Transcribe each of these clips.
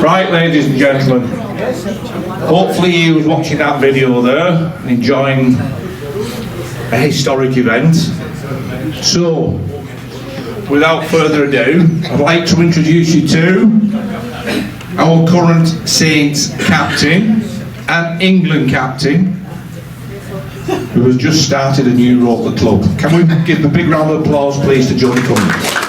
Right, ladies and gentlemen, hopefully you was watching that video there, enjoying a historic event. So, without further ado, I'd like to introduce you to our current Saints captain and England captain, who has just started a new role at the club. Can we give a big round of applause, please, to Jodie Cunningham?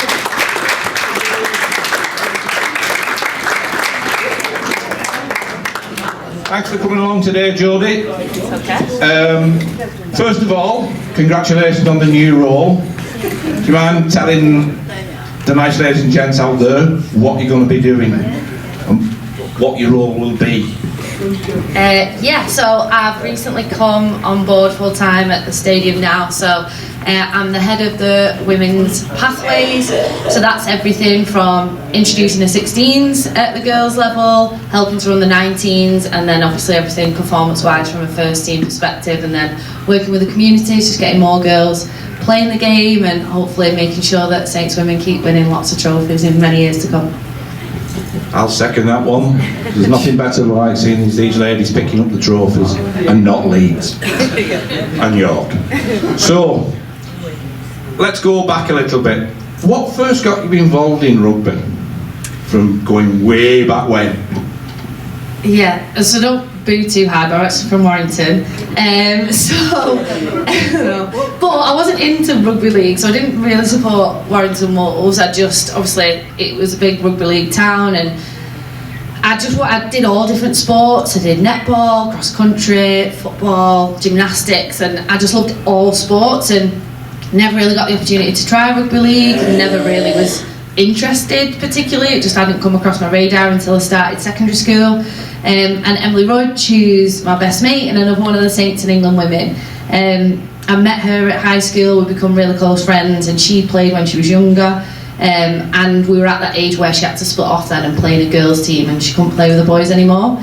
Thanks for coming along today, Jodie. Okay. First of all, congratulations on the new role. Do you mind telling the nice ladies and gents out there what you're going to be doing and what your role will be? Yeah, so I've recently come on board full time at the stadium now, so I'm the head of the women's pathways, so that's everything from introducing the 16s at the girls level, helping to run the 19s, and then obviously everything performance wise from a first team perspective, and then working with the communities, just getting more girls playing the game and hopefully making sure that Saints women keep winning lots of trophies in many years to come. I'll second that one. There's nothing better like seeing these ladies picking up the trophies and not Leeds and York. So, let's go back a little bit. What first got you involved in rugby? From going way back when? Yeah, so don't boo too hard, I'm actually from Warrington. But I wasn't into rugby league, so I didn't really support Warrington Wolves. I just, obviously, it was a big rugby league town, and I did all different sports. I did netball, cross country, football, gymnastics, and I just loved all sports, and never really got the opportunity to try rugby league, and never really was interested particularly. It just hadn't come across my radar until I started secondary school. And Emily Rudge, who's my best mate and another one of the Saints and England women, I met her at high school. We've become really close friends, and she played when she was younger, and we were at that age where she had to split off then and play in a girls team, and she couldn't play with the boys anymore.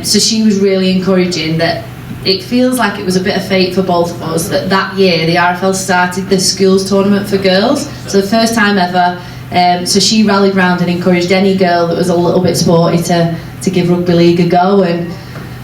So she was really encouraging that it feels like it was a bit of fate for both of us that year the RFL started the schools tournament for girls, so the first time ever. So she rallied round and encouraged any girl that was a little bit sporty to give rugby league a go, and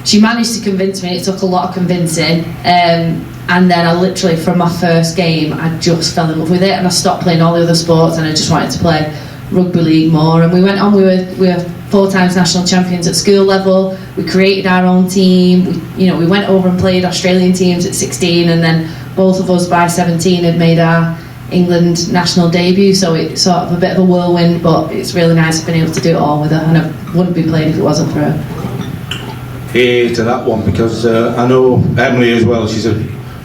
she managed to convince me. It took a lot of convincing, and then I literally, from my first game, I just fell in love with it, and I stopped playing all the other sports, and I just wanted to play rugby league more. And we went on, we were 4 times national champions at school level. We created our own team. We went over and played Australian teams at 16, and then both of us by 17 had made our England national debut, so it's sort of a bit of a whirlwind, but it's really nice to be able to do it all with her, and I wouldn't be playing if it wasn't for her. Here to that one, because I know Emily as well. She's a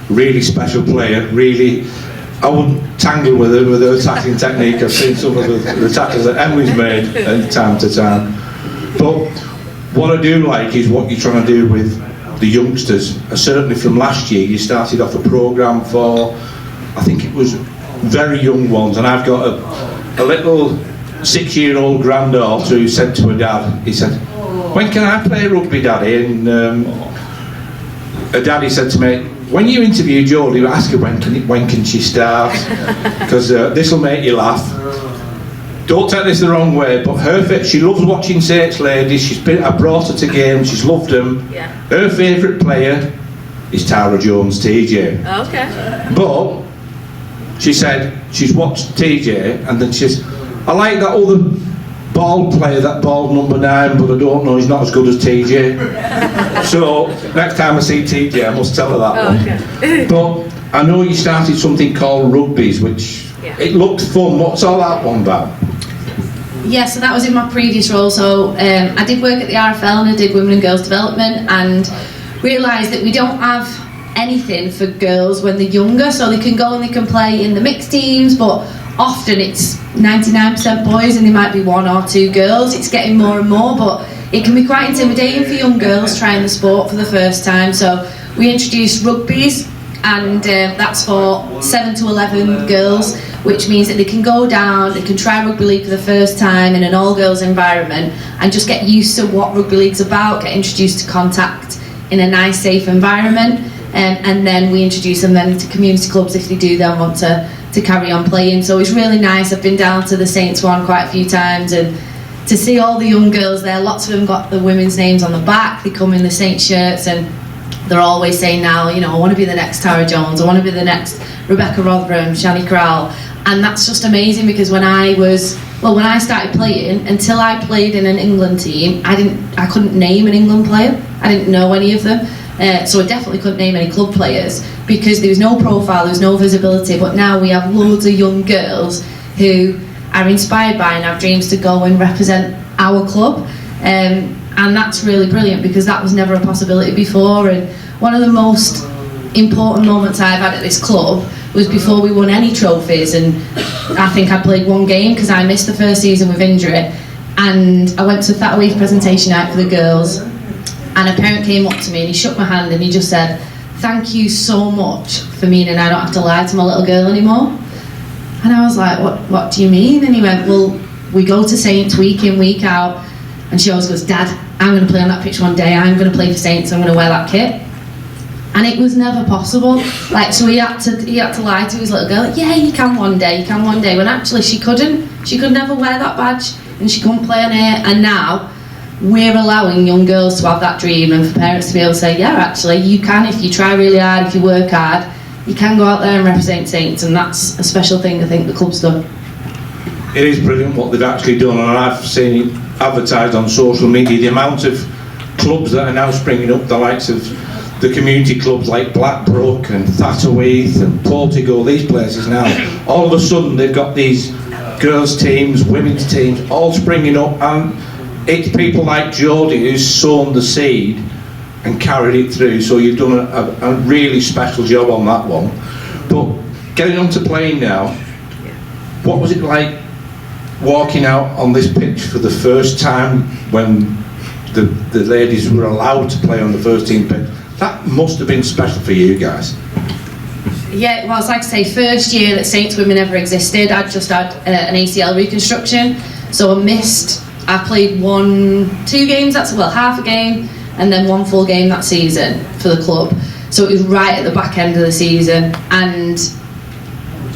really special player. Really, I wouldn't tangle with her tackling technique. I've seen some of the tackles that Emily's made time to time. But what I do like is what you're trying to do with the youngsters. Certainly from last year, you started off a programme for, I think it was very young ones, and I've got a little 6-year-old granddaughter who said to her dad, he said, "When can I play rugby, Daddy?" And her daddy said to me, "When you interview Jodie, ask her when can she start, because this will make you laugh. Don't take this the wrong way, but she loves watching Saints ladies. I brought her to games, she's loved them. Yeah. Her favourite player is Tara Jones, TJ. Okay. But she said she's watched TJ, and then she's, I like that other bald player, that bald number 9, but I don't know, he's not as good as TJ. So next time I see TJ, I must tell her that one. Okay. But I know you started something called Rugbies, which it looked fun. What's all that one about? Yeah, so that was in my previous role. So I did work at the RFL, and I did women and girls development, and realised that we don't have anything for girls when they're younger, so they can go and they can play in the mixed teams, but often it's 99% boys and there might be 1 or 2 girls. It's getting more and more, but it can be quite intimidating for young girls trying the sport for the first time. So we introduced rugbies, and that's for 7 to 11 girls, which means that they can go down, they can try rugby league for the first time in an all-girls environment and just get used to what rugby league's about, get introduced to contact in a nice, safe environment. And then we introduce them then to community clubs if they do then want to carry on playing. So it's really nice. I've been down to the Saints one quite a few times, and to see all the young girls there, lots of them got the women's names on the back, they come in the Saints shirts, and they're always saying now, you know, I want to be the next Tara Jones, I want to be the next Rebecca Rotherham, Shani Corral. And that's just amazing, because when I started playing, until I played in an England team, I couldn't name an England player. I didn't know any of them. So I definitely couldn't name any club players, because there was no profile, there was no visibility. But now we have loads of young girls who are inspired by and have dreams to go and represent our club. And that's really brilliant, because that was never a possibility before. And one of the most important moments I've had at this club was before we won any trophies, and I think I played one game because I missed the first season with injury, and I went to that week presentation night for the girls, and a parent came up to me and he shook my hand and he just said, "Thank you so much for meaning I don't have to lie to my little girl anymore." And I was like, what do you mean? And he went, "Well, we go to Saints week in, week out," and she always goes, "Dad, I'm going to play on that pitch one day, I'm going to play for Saints, I'm going to wear that kit." And it was never possible. Like, so he had to lie to his little girl, like, "Yeah, you can one day, when actually she couldn't. She could never wear that badge, and she couldn't play on it. And now we're allowing young girls to have that dream, and for parents to be able to say, yeah, actually you can, if you try really hard, if you work hard, you can go out there and represent Saints." And that's a special thing I think the club's done. It is brilliant what they've actually done, and I've seen it advertised on social media, the amount of clubs that are now springing up, the likes of the community clubs like Blackbrook and Thatterweath and Portugal, these places now, all of a sudden they've got these girls teams, women's teams, all springing up, and it's people like Jodie who's sown the seed and carried it through, so you've done a really special job on that one. But getting on to playing now, what was it like walking out on this pitch for the first time when the ladies were allowed to play on the first team pitch? That must have been special for you guys. Yeah, well, it's like I say, first year that Saints Women ever existed, I'd just had an ACL reconstruction, so I played two games, half a game, and then one full game that season for the club. So it was right at the back end of the season, and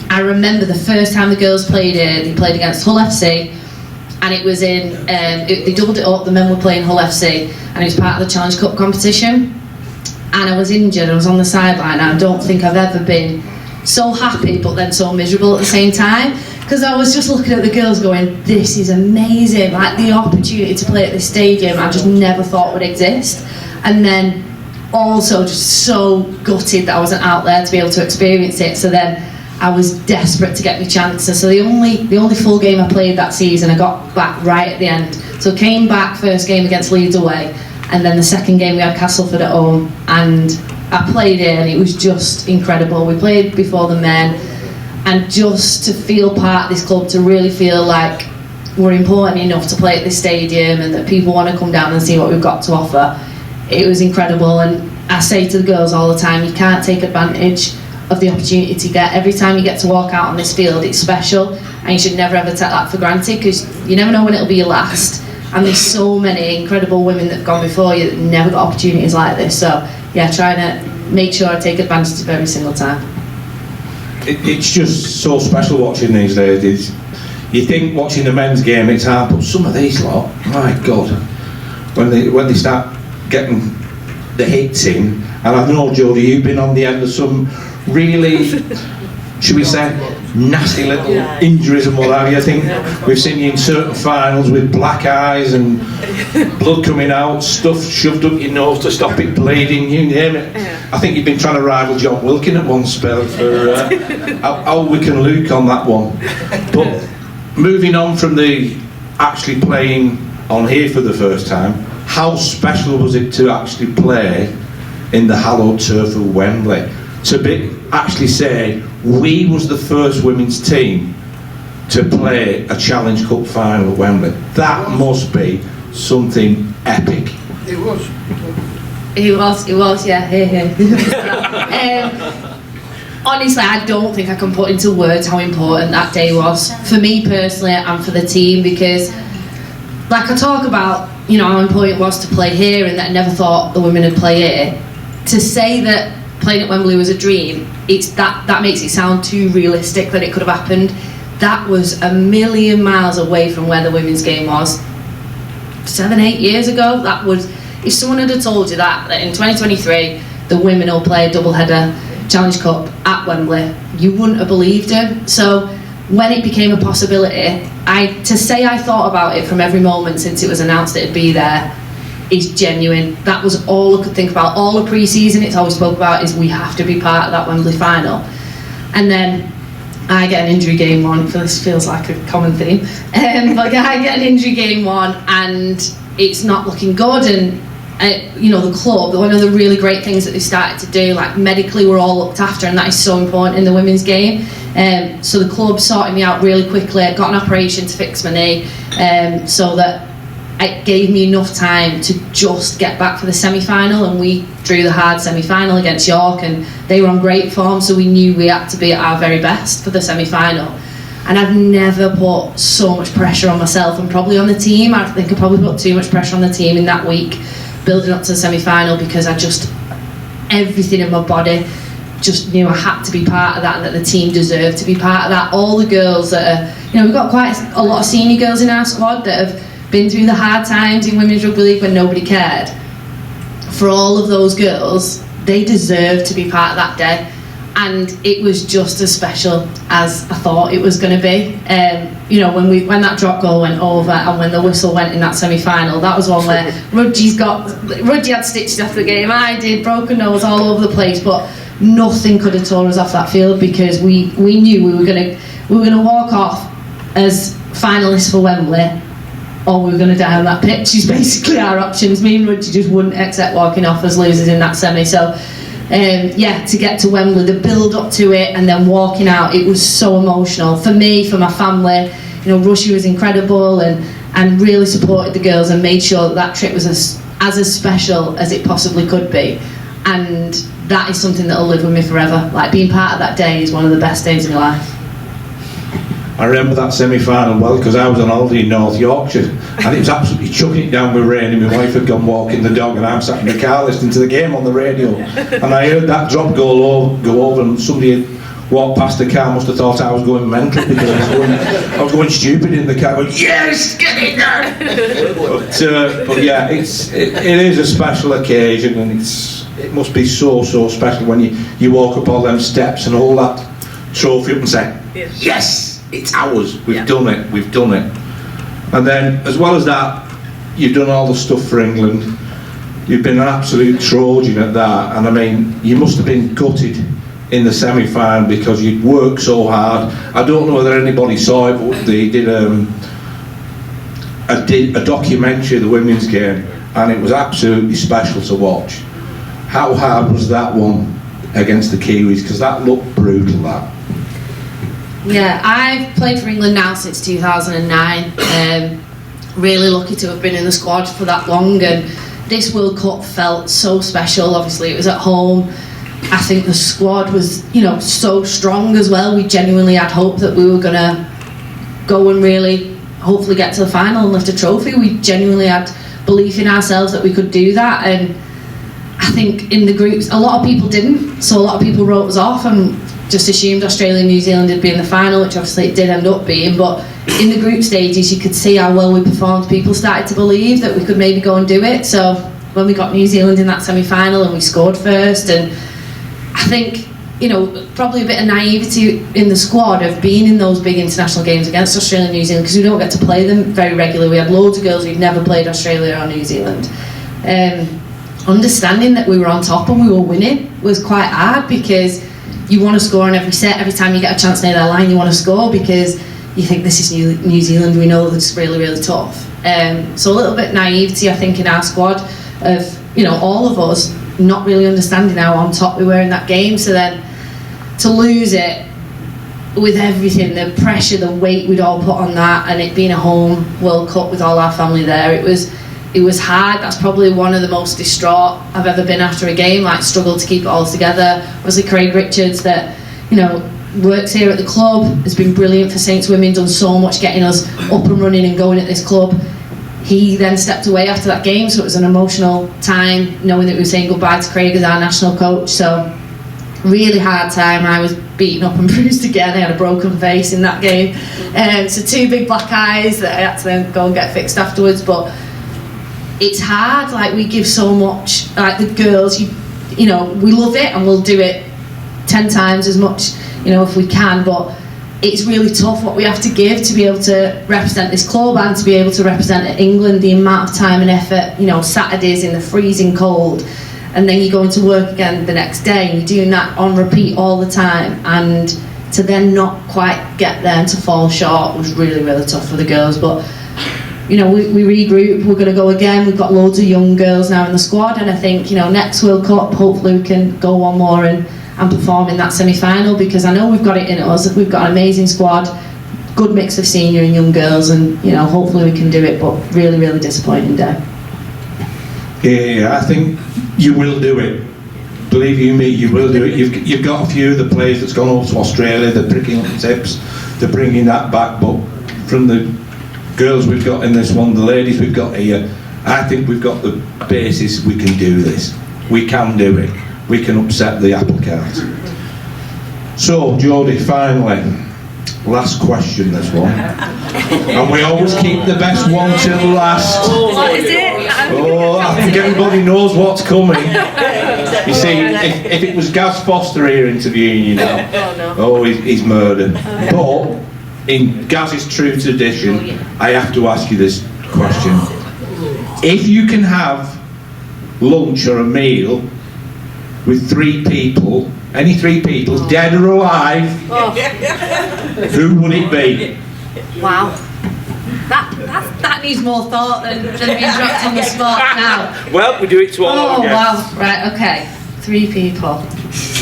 I remember the first time the girls played they played against Hull FC, and it was they doubled it up, the men were playing Hull FC, and it was part of the Challenge Cup competition. And I was injured, I was on the sideline, and I don't think I've ever been so happy but then so miserable at the same time, because I was just looking at the girls going, this is amazing, like the opportunity to play at this stadium I just never thought would exist. And then also just so gutted that I wasn't out there to be able to experience it, so then I was desperate to get my chances. So the only full game I played that season, I got back right at the end. So came back, first game against Leeds away, and then the second game we had Castleford at home, and I played it, and it was just incredible. We played before the men, and just to feel part of this club, to really feel like we're important enough to play at this stadium and that people want to come down and see what we've got to offer, it was incredible. And I say to the girls all the time, you can't take advantage of the opportunity to get. Every time you get to walk out on this field, it's special, and you should never ever take that for granted, because you never know when it'll be your last. And there's so many incredible women that have gone before you that never got opportunities like this. So yeah, trying to make sure I take advantage of every single time. It's just so special watching these ladies. You think watching the men's game it's hard, but some of these lot, my God, when they start getting the hits in, and I know Jodie, you've been on the end of some really, should we say, nasty little injuries and what have you. I think we've seen you in certain finals with black eyes and blood coming out, stuff shoved up your nose to stop it bleeding, you name it. I think you've been trying to rival John Wilkin at one spell for how we can Luke on that one. But moving on from the actually playing on here for the first time, how special was it to actually play in the hallowed turf of Wembley? To actually say we was the first women's team to play a Challenge Cup final at Wembley. That must be something epic. It was. It was, yeah. Honestly, I don't think I can put into words how important that day was for me personally and for the team, because like I talk about, you know, how important it was to play here and that I never thought the women would play here. To say that playing at Wembley was a dream, it's that makes it sound too realistic that it could have happened. That was a million miles away from where the women's game was. 7-8 years ago. That would, if someone had told you that in 2023 the women will play a double-header Challenge Cup at Wembley, you wouldn't have believed it. So when it became a possibility, to say I thought about it from every moment since it was announced it'd be there is genuine. That was all I could think about. All the pre-season it's always spoke about is we have to be part of that Wembley final. And then I get an injury game one, this feels like a common theme, but I get an injury game one and it's not looking good. And the club, one of the really great things that they started to do, like medically we're all looked after, and that is so important in the women's game. So the club sorted me out really quickly. I got an operation to fix my knee, so that it gave me enough time to just get back for the semi-final, and we drew the hard semi-final against York, and they were on great form, so we knew we had to be at our very best for the semi-final. And I've never put so much pressure on myself, and probably on the team. I think I probably put too much pressure on the team in that week building up to the semi-final, because everything in my body just knew I had to be part of that, and that the team deserved to be part of that. All the girls that are, we've got quite a lot of senior girls in our squad that have been through the hard times in Women's Rugby League when nobody cared. For all of those girls, they deserve to be part of that day, and it was just as special as I thought it was going to be. When that drop goal went over and when the whistle went in that semi-final, that was one where Rudgy had stitches after the game, I did, broken nose all over the place, but nothing could have torn us off that field, because we knew we were going to walk off as finalists for Wembley, or we were going to die on that pitch. Is basically our options. Me and Rudgy just wouldn't accept walking off as losers in that semi. So to get to Wembley, the build up to it and then walking out, it was so emotional for me, for my family. Rushy was incredible and really supported the girls and made sure that trip was as special as it possibly could be. And that is something that will live with me forever. Like, being part of that day is one of the best days in my life. I remember that semi-final well, because I was on holiday in North Yorkshire, and it was absolutely chucking it down with rain, and my wife had gone walking the dog, and I'm sat in the car listening to the game on the radio, and I heard that drop go over, and somebody had walked past the car, must have thought I was going mental, because I was going stupid in the car, going, yes, get it there! But yeah, it is a special occasion, and it must be so special when you walk up all them steps and hold that trophy up and say, yes! It's ours, we've done it. And then, as well as that, you've done all the stuff for England, you've been an absolute Trojan at that, and I mean, you must have been gutted in the semi-final because you'd worked so hard. I don't know whether anybody saw it, but they did a documentary of the women's game, and it was absolutely special to watch. How hard was that one against the Kiwis? Because that looked brutal, that. Yeah, I've played for England now since 2009. Really lucky to have been in the squad for that long, and this World Cup felt so special. Obviously it was at home. I think the squad was, so strong as well. We genuinely had hope that we were going to go and really hopefully get to the final and lift a trophy. We genuinely had belief in ourselves that we could do that, and I think in the groups a lot of people didn't, so a lot of people wrote us off and just assumed Australia and New Zealand would be in the final, which obviously it did end up being. But in the group stages you could see how well we performed. People started to believe that we could maybe go and do it. So when we got New Zealand in that semi-final and we scored first, and I think probably a bit of naivety in the squad of being in those big international games against Australia and New Zealand, because we don't get to play them very regularly. We had loads of girls who'd never played Australia or New Zealand. Understanding that we were on top and we were winning was quite hard, because you want to score in every set. Every time you get a chance near that line, you want to score, because you think this is New Zealand, we know that it's really, really tough. So a little bit naivety, I think, in our squad of, all of us not really understanding how on top we were in that game. So then to lose it with everything, the pressure, the weight we'd all put on that, and it being a home World Cup with all our family there, it was hard. That's probably one of the most distraught I've ever been after a game, like struggled to keep it all together. Obviously Craig Richards, that works here at the club, has been brilliant for Saints Women, done so much getting us up and running and going at this club. He then stepped away after that game, so it was an emotional time knowing that we were saying goodbye to Craig as our national coach. So really hard time. I was beaten up and bruised again. I had a broken face in that game, so 2 big black eyes that I had to then go and get fixed afterwards. But it's hard. Like, we give so much. Like, the girls, you know, we love it and we'll do it 10 times as much, you know, if we can, but it's really tough what we have to give to be able to represent this club and to be able to represent England, the amount of time and effort, you know, Saturdays in the freezing cold, and then you go into work again the next day and you're doing that on repeat all the time, and to then not quite get there and to fall short was really, really tough for the girls. But you know, we regroup, we're going to go again. We've got loads of young girls now in the squad, and I think, you know, next World Cup hopefully we can go one more and perform in that semi-final, because I know we've got it in us. We've got an amazing squad, good mix of senior and young girls, and you know, hopefully we can do it, but really, really disappointing day. Yeah, I think you will do it. Believe you me, you will do it. You've got a few of the players that's gone off to Australia, they're pricking up the tips, they're bringing that back, but from the girls we've got in this one, the ladies we've got here, I think we've got the basis. We can do this. We can do it. We can upset the apple cart. So, Jodie, finally, last question, this one. And we always keep the best one till last. What is it? Oh, I think everybody knows what's coming. You see, if it was Gaz Foster here interviewing you now, oh, he's murdered. But in Gaz's true tradition, I have to ask you this question. If you can have lunch or a meal with 3 people, any 3 people, dead or alive, who would it be? Wow. That needs more thought than being dropped on the spot now. Well, we do it to all Oh, our guests. wow. Right, okay. 3 people.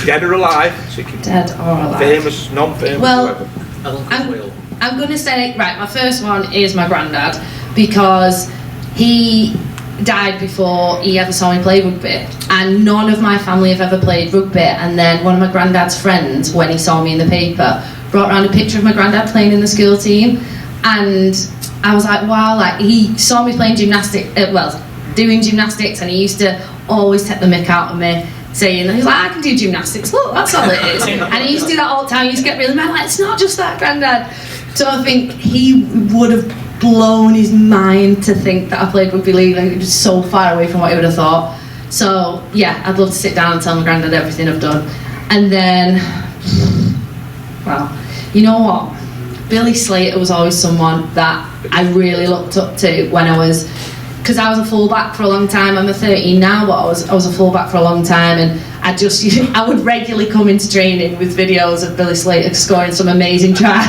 Dead or alive, so you can Dead or alive. famous, non-famous, Well, whoever. I'm going to say, right, my first one is my granddad, because he died before he ever saw me play rugby, and none of my family have ever played rugby. And then one of my granddad's friends, when he saw me in the paper, brought around a picture of my granddad playing in the school team, and I was like, wow, like, he saw me playing gymnastics, doing gymnastics, and he used to always take the mick out of me, saying, he's like, I can do gymnastics, look, that's all it is. And he used to do that all the time. He used to get really mad, like, it's not just that, granddad. So I think he would have blown his mind to think that I played rugby league. Like, it was so far away from what he would have thought. So yeah, I'd love to sit down and tell my granddad everything I've done. And then, well, you know what? Billy Slater was always someone that I really looked up to when I was, because I was a fullback for a long time. I'm a 13 now, but I was a fullback for a long time, and I would regularly come into training with videos of Billy Slater scoring some amazing try,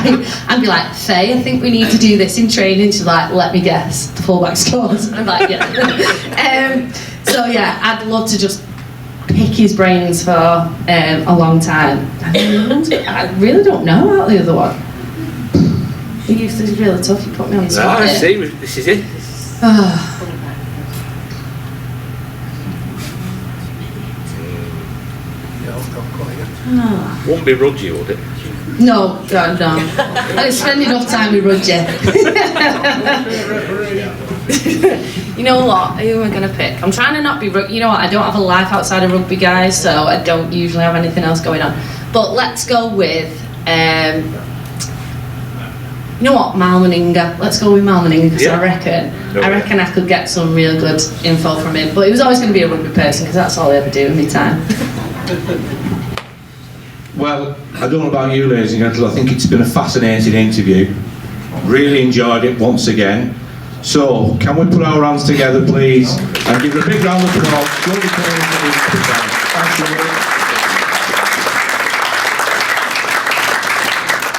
and be like, Faye, I think we need to do this in training. She's like, let me guess, the fullback scores. I'm like, yeah. So yeah, I'd love to just pick his brains for a long time. I really don't know about the other one. This is really tough. You put me on the spot. I see, this is it. Won't be Rudgy, would it? No. I spend enough time with Roger. You know what? Who am I going to pick? I'm trying to not be... You know what? I don't have a life outside of rugby, guys, so I don't usually have anything else going on. But let's go with... you know what? Malmeninga. Let's go with Malmeninga, because I reckon I could get some real good info from him. But he was always going to be a rugby person, because that's all I ever do in my time. Well, I don't know about you, ladies and gentlemen, I think it's been a fascinating interview. Really enjoyed it once again. So, can we put our hands together, please, and give a big round of applause. Jodie Cunningham. Thank